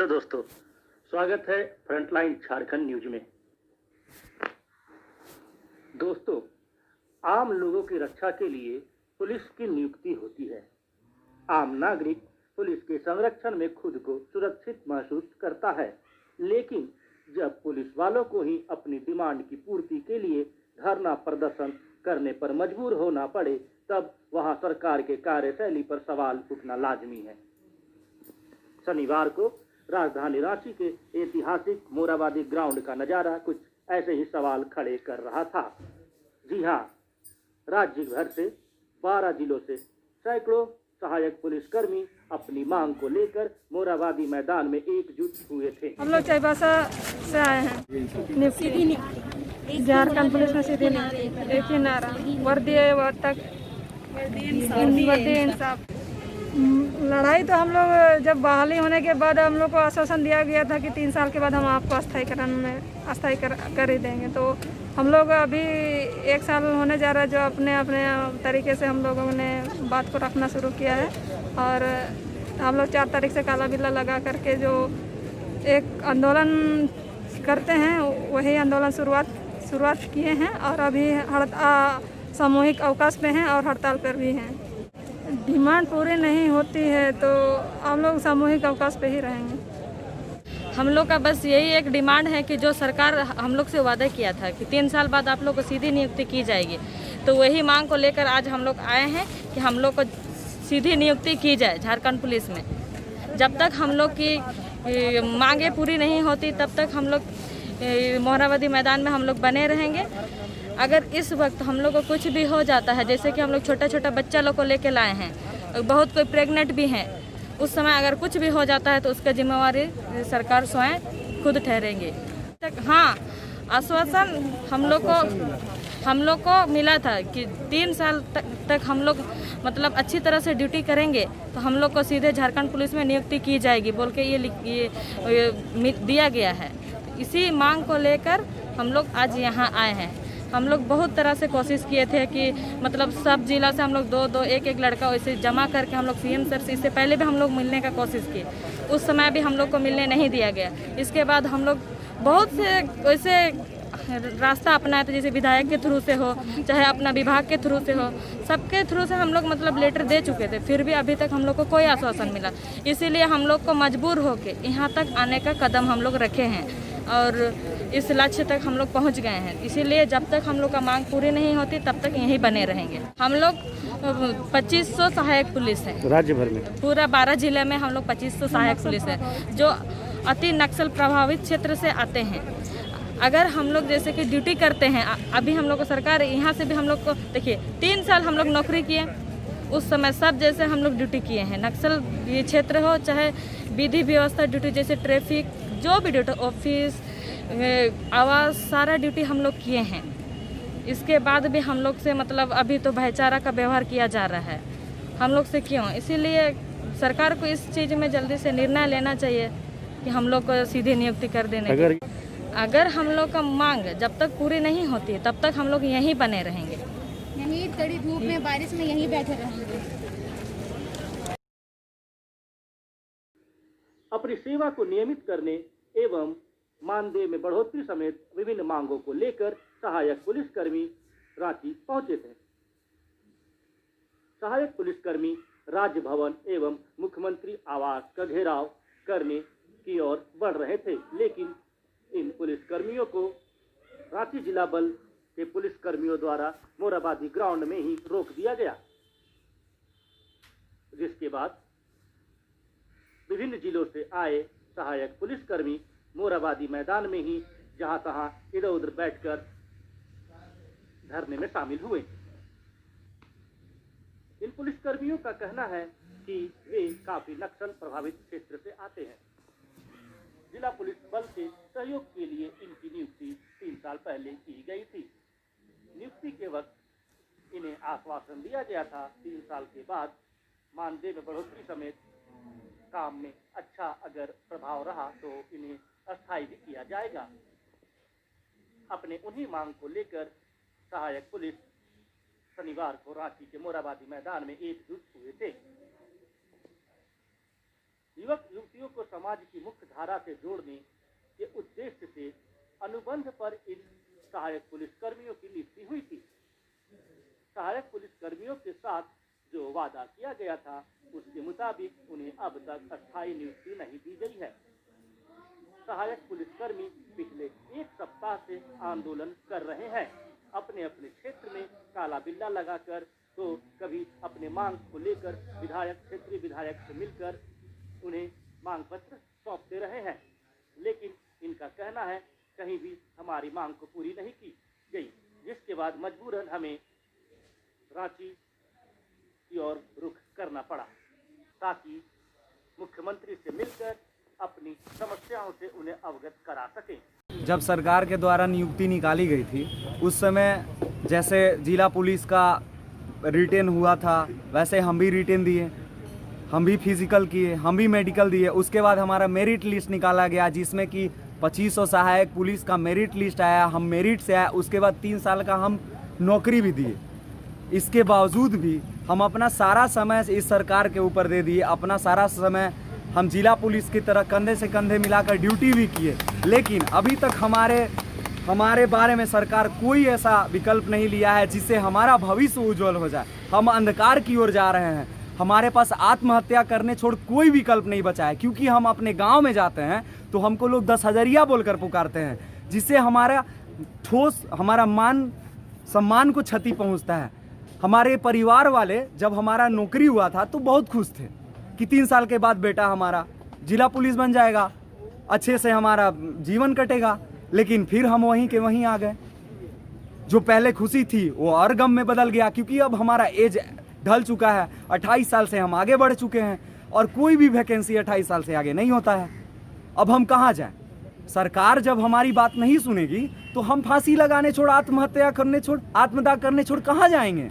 Hello दोस्तों, स्वागत है फ्रंटलाइन झारखंड न्यूज में। दोस्तों, आम लोगों की रक्षा के लिए पुलिस की नियुक्ति होती है। आम नागरिक पुलिस के संरक्षण में खुद को सुरक्षित महसूस करता है, लेकिन जब पुलिस वालों को ही अपनी डिमांड की पूर्ति के लिए धरना प्रदर्शन करने पर मजबूर होना पड़े, तब वहां सरकार के कार्यशैली पर सवाल उठना लाजमी है। शनिवार को राजधानी रांची के ऐतिहासिक मोराबादी ग्राउंड का नजारा कुछ ऐसे ही सवाल खड़े कर रहा था। जी हां, राज्य भर से 12 जिलों से सैकड़ों सहायक पुलिसकर्मी अपनी मांग को लेकर मोराबादी मैदान में एकजुट हुए थे। हम लोग चाईबासा से आए हैं। झारखंड पुलिस में सीधे एक ही नारा, वर्दी तक वर्दी इंसाफ। लड़ाई तो हम लोग जब बहाली होने के बाद हम लोग को आश्वासन दिया गया था कि 3 साल के बाद हम आपको अस्थायी कर ही देंगे। तो हम लोग अभी 1 साल होने जा रहा है, जो अपने अपने तरीके से हम लोगों ने बात को रखना शुरू किया है। और हम लोग 4 तारीख से काला बिल्ला लगा करके जो एक आंदोलन करते हैं, वही आंदोलन शुरुआत किए हैं और अभी सामूहिक अवकाश पे हैं और हड़ताल पर भी हैं। डिमांड पूरी नहीं होती है तो हम लोग सामूहिक अवकाश पे ही रहेंगे। हम लोग का बस यही एक डिमांड है कि जो सरकार हम लोग से वादा किया था कि 3 साल बाद आप लोग को सीधी नियुक्ति की जाएगी, तो वही मांग को लेकर आज हम लोग आए हैं कि हम लोग को सीधी नियुक्ति की जाए झारखंड पुलिस में। जब तक हम लोग की मांगे पूरी नहीं होती तब तक हम लोग मोराबादी मैदान में हम लोग बने रहेंगे। अगर इस वक्त हम लोग को कुछ भी हो जाता है, जैसे कि हम लोग छोटा बच्चा लोग को लेके लाए हैं, बहुत कोई प्रेग्नेंट भी हैं, उस समय अगर कुछ भी हो जाता है तो उसका जिम्मेवारी सरकार स्वयं खुद ठहरेंगे। हाँ, आश्वासन हम लोग को मिला था कि 3 साल तक हम लोग मतलब अच्छी तरह से ड्यूटी करेंगे तो हम लोग को सीधे झारखंड पुलिस में नियुक्ति की जाएगी बोल के ये दिया गया है। इसी मांग को लेकर हम लोग आज यहाँ आए हैं। हम लोग बहुत तरह से कोशिश किए थे कि मतलब सब जिला से हम लोग 2-2 एक लड़का वैसे जमा करके हम लोग सीएम सर से इससे पहले भी हम लोग मिलने का कोशिश किए, उस समय भी हम लोग को मिलने नहीं दिया गया। इसके बाद हम लोग बहुत से वैसे रास्ता अपनाए थे, जैसे विधायक के थ्रू से हो चाहे अपना विभाग के थ्रू से हो, सबके थ्रू से हम लोग मतलब लेटर दे चुके थे, फिर भी अभी तक हम लोग को कोई आश्वासन मिला। इसीलिए हम लोग को मजबूर होके यहाँ तक आने का कदम हम लोग रखे हैं और इस लक्ष्य तक हम लोग पहुँच गए हैं। इसीलिए जब तक हम लोग का मांग पूरी नहीं होती तब तक यहीं बने रहेंगे। हम लोग 2500 सहायक पुलिस है राज्य भर में, पूरा 12 जिले में हम लोग 2500 सहायक पुलिस है जो अति नक्सल प्रभावित क्षेत्र से आते हैं। अगर हम लोग जैसे कि ड्यूटी करते हैं, अभी हम लोग को सरकार यहाँ से भी हम लोग को देखिए 3 साल हम लोग नौकरी किए, उस समय सब जैसे हम लोग ड्यूटी किए हैं। नक्सल ये क्षेत्र हो चाहे विधि व्यवस्था ड्यूटी, जैसे ट्रैफिक, जो भी ड्यूटी, ऑफिस, आवास, सारा ड्यूटी हम लोग किए हैं। इसके बाद भी हम लोग से मतलब अभी तो भाईचारा का व्यवहार किया जा रहा है हम लोग से। क्यों? इसीलिए सरकार को इस चीज़ में जल्दी से निर्णय लेना चाहिए कि हम लोग को सीधी नियुक्ति कर देने। अगर हम लोग का मांग जब तक पूरी नहीं होती तब तक हम लोग यहीं बने रहेंगे, यहीं कड़ी धूप में बारिश में यहीं बैठे रहेंगे। अपनी सेवा को नियमित करने एवं मानदेय में बढ़ोतरी समेत विभिन्न मांगों को लेकर सहायक पुलिसकर्मी रांची पहुंचे थे। सहायक पुलिसकर्मी राज्य भवन एवं मुख्यमंत्री आवास का घेराव करने की ओर बढ़ रहे थे, लेकिन इन पुलिसकर्मियों को रांची जिला बल के पुलिसकर्मियों द्वारा मोराबादी ग्राउंड में ही रोक दिया गया, जिसके बाद विभिन्न जिलों से आए सहायक पुलिसकर्मी मोराबादी मैदान में ही जहां तहां इधर उधर बैठकर धरने में शामिल हुए। इन पुलिसकर्मियों का कहना है कि वे काफी नक्सल प्रभावित क्षेत्र से आते हैं। जिला पुलिस बल के सहयोग के लिए इनकी नियुक्ति 3 साल पहले की गई थी। नियुक्ति के वक्त इन्हें आश्वासन दिया गया था 3 साल के बाद मानदेय में बढ़ोतरी समेत काम में अच्छा अगर प्रभाव रहा तो इन्हें अस्थायी भी किया जाएगा। अपने उन्हीं मांग को लेकर सहायक पुलिस शनिवार को रांची के मोराबादी मैदान में एकजुट हुए थे। युवक युवतियों को समाज की मुख्य धारा से जोड़ने के उद्देश्य से अनुबंध पर इन सहायक पुलिसकर्मियों की नियुक्ति हुई थी। सहायक पुलिसकर्मियों के साथ जो वादा किया गया था उसके मुताबिक उन्हें अब तक अस्थायी नियुक्ति नहीं दी गई है। सहायक पुलिसकर्मी पिछले एक सप्ताह से आंदोलन कर रहे हैं। अपने अपने क्षेत्र में काला बिल्ला लगाकर तो कभी अपने मांग को लेकर क्षेत्रीय विधायक से मिलकर उन्हें मांग पत्र सौंपते रहे हैं, लेकिन इनका कहना है कहीं भी हमारी मांग को पूरी नहीं की गई, जिसके बाद मजबूरन हमें रांची की ओर रुख करना पड़ा ताकि मुख्यमंत्री से मिलकर अपनी समस्याओं से उन्हें अवगत करा सकें। जब सरकार के द्वारा नियुक्ति निकाली गई थी उस समय जैसे जिला पुलिस का रिटेन हुआ था वैसे हम भी रिटेन दिए, हम भी फिजिकल किए, हम भी मेडिकल दिए। उसके बाद हमारा मेरिट लिस्ट निकाला गया जिसमें कि 2500 सहायक पुलिस का मेरिट लिस्ट आया, हम मेरिट से आया। उसके बाद 3 साल का हम नौकरी भी दिए। इसके बावजूद भी हम अपना सारा समय इस सरकार के ऊपर दे दिए। अपना सारा समय हम जिला पुलिस की तरह कंधे से कंधे मिलाकर ड्यूटी भी किए, लेकिन अभी तक हमारे बारे में सरकार कोई ऐसा विकल्प नहीं लिया है जिससे हमारा भविष्य उज्जवल हो जाए। हम अंधकार की ओर जा रहे हैं। हमारे पास आत्महत्या करने छोड़ कोई विकल्प नहीं बचा है, क्योंकि हम अपने गांव में जाते हैं तो हमको लोग 10,000 बोलकर पुकारते हैं, जिससे हमारा मान सम्मान को क्षति पहुंचता है। हमारे परिवार वाले जब हमारा नौकरी हुआ था तो बहुत खुश थे कि 3 साल के बाद बेटा हमारा जिला पुलिस बन जाएगा, अच्छे से हमारा जीवन कटेगा। लेकिन फिर हम वहीं के वहीं आ गए। जो पहले खुशी थी वो और गम में बदल गया, क्योंकि अब हमारा एज ढल चुका है। 28 साल से हम आगे बढ़ चुके हैं और कोई भी वैकेंसी 28 साल से आगे नहीं होता है। अब हम कहाँ जाएं? सरकार जब हमारी बात नहीं सुनेगी तो हम फांसी लगाने छोड़, आत्महत्या करने छोड़, आत्मदाह करने छोड़ कहाँ जाएंगे?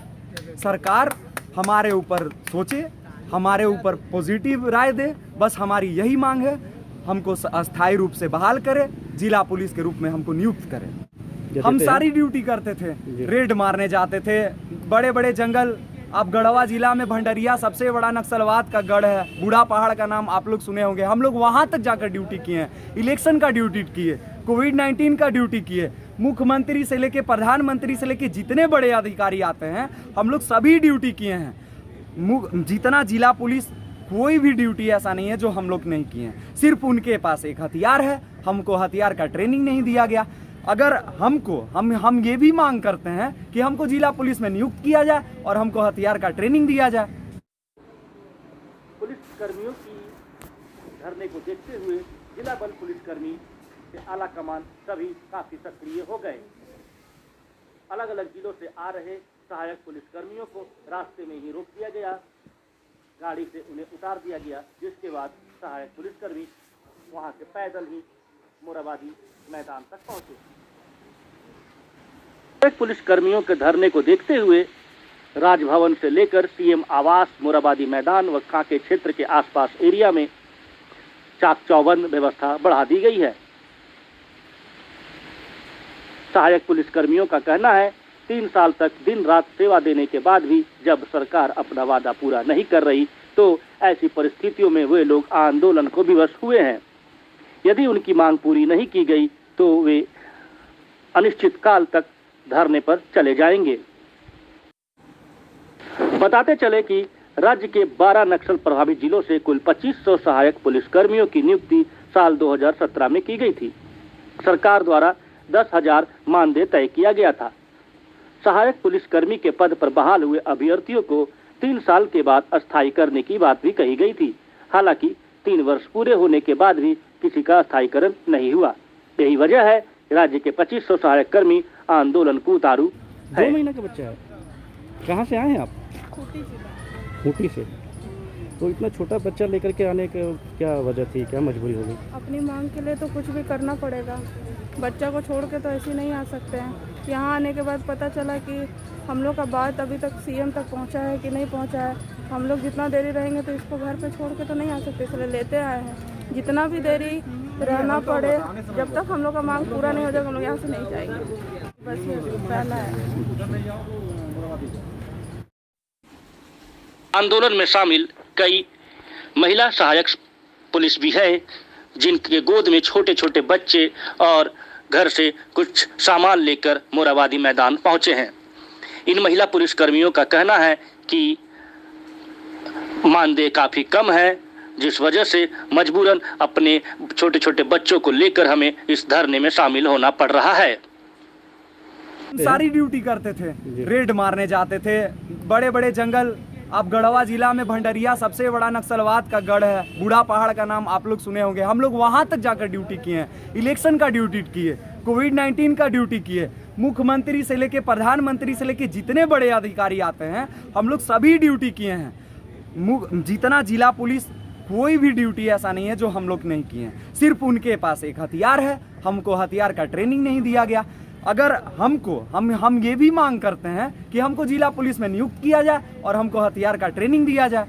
सरकार हमारे ऊपर सोचे, हमारे ऊपर पॉजिटिव राय दे, बस हमारी यही मांग है। हमको अस्थायी रूप से बहाल करे, जिला पुलिस के रूप में हमको नियुक्त करे। हम सारी ड्यूटी करते थे, रेड मारने जाते थे, बड़े बड़े जंगल। अब गढ़वा जिला में भंडरिया सबसे बड़ा नक्सलवाद का गढ़ है, बूढ़ा पहाड़ का नाम आप लोग सुने होंगे। हम लोग वहाँ तक जाकर ड्यूटी किए हैं, इलेक्शन का ड्यूटी किए, कोविड-19 का ड्यूटी किए। मुख्यमंत्री से लेके प्रधानमंत्री से लेके जितने बड़े अधिकारी आते हैं हम लोग सभी ड्यूटी किए हैं। जितना जिला पुलिस कोई भी ड्यूटी ऐसा नहीं है जो हम लोग नहीं किए हैं। सिर्फ उनके पास एक हथियार है, हमको हथियार का ट्रेनिंग नहीं दिया गया। अगर हम ये भी मांग करते हैं कि हमको जिला पुलिस में नियुक्त किया जाए और हमको हथियार का ट्रेनिंग दिया जाए। पुलिस कर्मियों की धरने को देखते हुए जिला बल पुलिसकर्मी से आला कमान सभी काफी सक्रिय हो गए। अलग अलग जिलों से आ रहे सहायक पुलिसकर्मियों को रास्ते में ही रोक दिया गया, गाड़ी से उन्हें उतार दिया गया, जिसके बाद सहायक पुलिसकर्मी वहां से पैदल ही मोराबादी मैदान तक पहुंचे। पुलिसकर्मियों के धरने को देखते हुए राजभवन से लेकर सीएम आवास, मोराबादी मैदान व कांके क्षेत्र के आसपास एरिया में चाक चौबंद व्यवस्था बढ़ा दी गई है। सहायक पुलिसकर्मियों का कहना है 3 साल तक दिन रात सेवा देने के बाद भी जब सरकार अपना वादा पूरा नहीं कर रही तो ऐसी परिस्थितियों में वे लोग आंदोलन को विवश हुए हैं। यदि उनकी मांग पूरी नहीं की गई तो वे अनिश्चित काल तक धरने पर चले जाएंगे। बताते चले कि राज्य के 12 नक्सल प्रभावित जिलों से कुल 2500 सहायक पुलिसकर्मियों की नियुक्ति साल 2017 में की गई थी। सरकार द्वारा 10,000 मानदेय तय किया गया था। सहायक पुलिसकर्मी के पद पर बहाल हुए अभ्यर्थियों को 3 साल के बाद अस्थायी करने की बात भी कही गई थी। हालांकि 3 वर्ष पूरे होने के बाद भी किसी का स्थायीकरण नहीं हुआ। यही वजह है राज्य के 2500 सहायक कर्मी आंदोलन को उतारू है। 2 महीने का बच्चा है। कहाँ से आए हैं आप? खूंटी से। तो इतना छोटा बच्चा लेकर के आने का क्या वजह थी, क्या मजबूरी हो गई? अपनी मांग के लिए तो कुछ भी करना पड़ेगा। बच्चा को छोड़ के तो ऐसे नहीं आ सकते हैं। यहाँ आने के बाद पता चला कि हम लोग का बात अभी तक सीएम तक पहुँचा है कि नहीं पहुँचा है। हम लोग जितना देरी रहेंगे तो इसको घर पे छोड़ के तो नहीं आ सकते, इसलिए लेते आए हैं। जितना भी देरी रहना पड़े, जब तक हम लोग का मांग पूरा नहीं हो जाएगा हम लोग यहाँ से नहीं जाएंगे। बस ये पहला है। आंदोलन में शामिल कई महिला सहायक पुलिस भी है जिनके गोद में छोटे छोटे बच्चे और घर से कुछ सामान लेकर मोराबादी मैदान पहुंचे हैं। इन महिला पुलिस कर्मियों का कहना है कि मानदेय काफ़ी कम है, जिस वजह से मजबूरन अपने छोटे छोटे बच्चों को लेकर हमें इस धरने में शामिल होना पड़ रहा है। सारी ड्यूटी करते थे, रेड मारने जाते थे, बड़े बड़े जंगल। अब गढ़वा जिला में भंडरिया सबसे बड़ा नक्सलवाद का गढ़ है, बूढ़ा पहाड़ का नाम आप लोग सुने होंगे। हम लोग वहाँ तक जाकर ड्यूटी किए हैं, इलेक्शन का ड्यूटी किए, कोविड-19 का ड्यूटी किए, मुख्यमंत्री से लेके प्रधानमंत्री से लेके जितने बड़े अधिकारी आते हैं हम लोग सभी ड्यूटी किए हैं। जितना जिला पुलिस कोई भी ड्यूटी ऐसा नहीं है जो हम लोग नहीं किए हैं। सिर्फ उनके पास एक हथियार है, हमको हथियार का ट्रेनिंग नहीं दिया गया। अगर हम ये भी मांग करते हैं कि हमको जिला पुलिस में नियुक्त किया जाए और हमको हथियार का ट्रेनिंग दिया जाए।